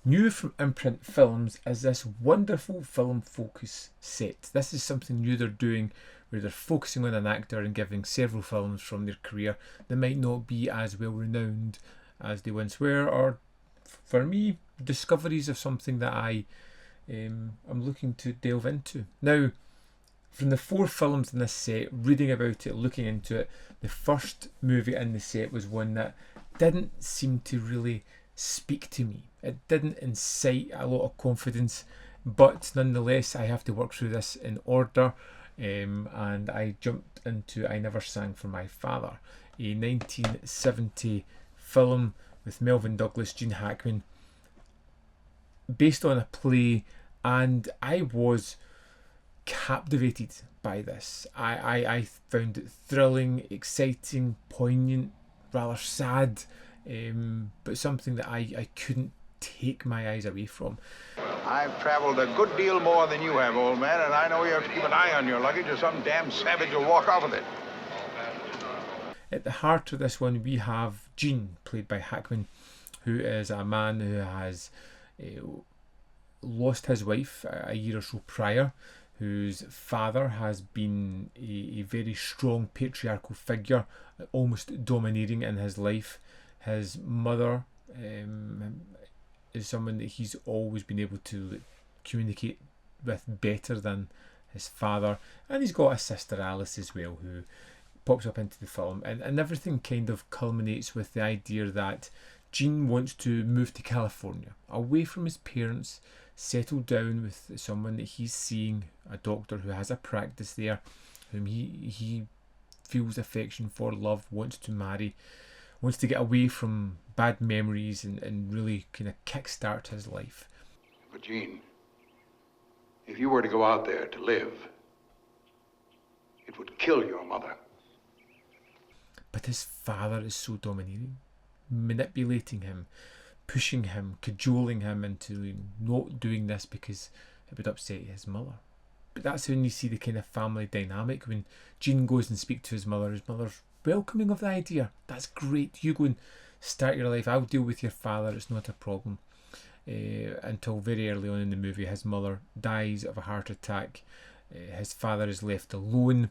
New from Imprint Films is this wonderful film focus set. This is something new they're doing where they're focusing on an actor and giving several films from their career that might not be as well renowned as they once were, or for me, discoveries of something that I'm looking to delve into. Now, from the 4 films in this set, reading about it, looking into it, the first movie in the set was one that didn't seem to really speak to me. It didn't incite a lot of confidence, but nonetheless I have to work through this in order, and I jumped into I Never Sang for My Father, a 1970 film with Melvyn Douglas, Gene Hackman, based on a play, and I was captivated by this. I found it thrilling, exciting, poignant, rather sad, but something that I couldn't take my eyes away from. I've traveled a good deal more than you have, old man, and I know you have to keep an eye on your luggage or some damn savage will walk off with it. At the heart of this one, we have Gene, played by Hackman, who is a man who has lost his wife a year or so prior, whose father has been a very strong patriarchal figure, almost domineering in his life. His mother is someone that he's always been able to communicate with better than his father, and he's got a sister Alice as well, who pops up into the film, and everything kind of culminates with the idea that Gene wants to move to California, away from his parents, settle down with someone that he's seeing, a doctor who has a practice there, whom he feels affection for, love, wants to marry, wants to get away from bad memories and really kind of kickstart his life. But Gene, if you were to go out there to live, it would kill your mother. But his father is so domineering, manipulating him, pushing him, cajoling him into not doing this because it would upset his mother. But that's when you see the kind of family dynamic. When Gene goes and speaks to his mother's welcoming of the idea. That's great. You go and start your life. I'll deal with your father. It's not a problem. Until very early on in the movie, his mother dies of a heart attack. His father is left alone.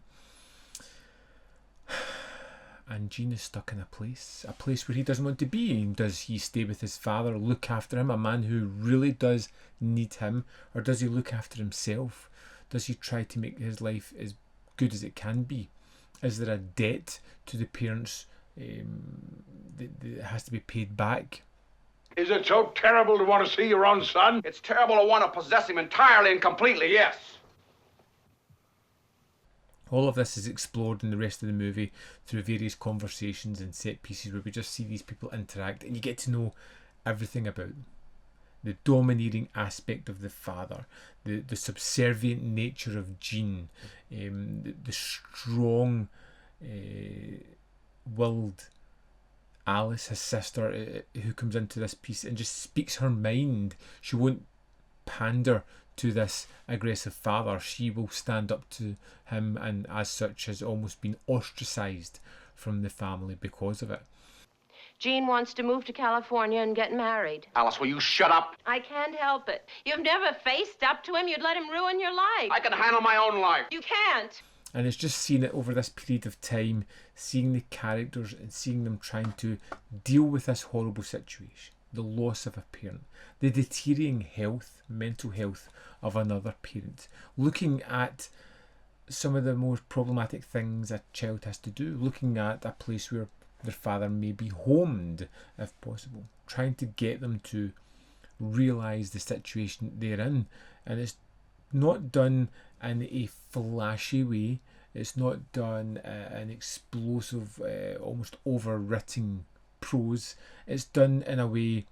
And Gene is stuck in a place where he doesn't want to be. Does he stay with his father, look after him, a man who really does need him, or does he look after himself? Does he try to make his life as good as it can be? Is there a debt to the parents that has to be paid back? Is it so terrible to want to see your own son? It's terrible to want to possess him entirely and completely, yes. All of this is explored in the rest of the movie through various conversations and set pieces where we just see these people interact and you get to know everything about them. The domineering aspect of the father, the subservient nature of Gene, the strong willed Alice, his sister, who comes into this piece and just speaks her mind. She won't pander to this aggressive father. She will stand up to him, and as such has almost been ostracised from the family because of it. Gene wants to move to California and get married. Alice, will you shut up? I can't help it. You've never faced up to him. You'd let him ruin your life. I can handle my own life. You can't. And it's just seeing it over this period of time, seeing the characters and seeing them trying to deal with this horrible situation, the loss of a parent, the deteriorating health, mental health of another parent, looking at some of the most problematic things a child has to do, looking at a place where their father may be homed if possible, trying to get them to realise the situation they're in. And it's not done in a flashy way, it's not done in explosive, almost overwritten prose. It's done in a way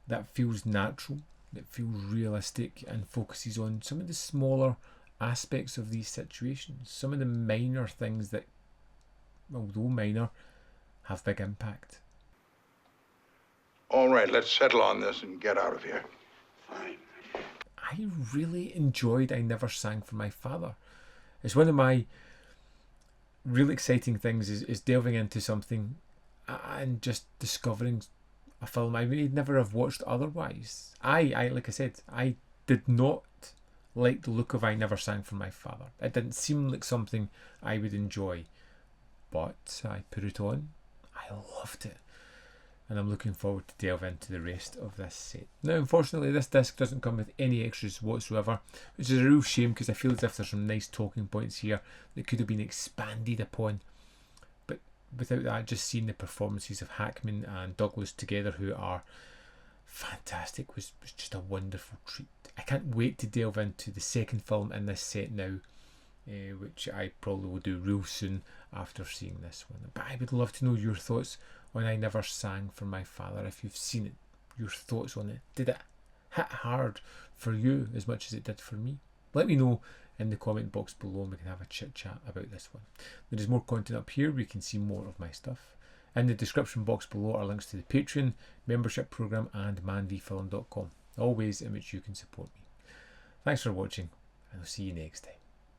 that feels natural, that feels realistic, and focuses on some of the smaller aspects of these situations, some of the minor things that, although minor, have big impact. All right, let's settle on this and get out of here. Fine. I really enjoyed I Never Sang for My Father. It's one of my really exciting things is delving into something and just discovering a film I may never have watched otherwise. I like I said, I did not like the look of I Never Sang for My Father. It didn't seem like something I would enjoy, but I put it on. I loved it, and I'm looking forward to delve into the rest of this set. Now, unfortunately, this disc doesn't come with any extras whatsoever, which is a real shame because I feel as if there's some nice talking points here that could have been expanded upon. But without that, just seeing the performances of Hackman and Douglas together, who are fantastic, was just a wonderful treat. I can't wait to delve into the second film in this set now, which I probably will do real soon after seeing this one. But I would love to know your thoughts on I Never Sang for My Father. If you've seen it, your thoughts on it. Did it hit hard for you as much as it did for me? Let me know in the comment box below and we can have a chit chat about this one. There is more content up here where you can see more of my stuff. In the description box below are links to the Patreon, membership program and manvfilm.com, all ways in which you can support me. Thanks for watching, and I'll see you next time.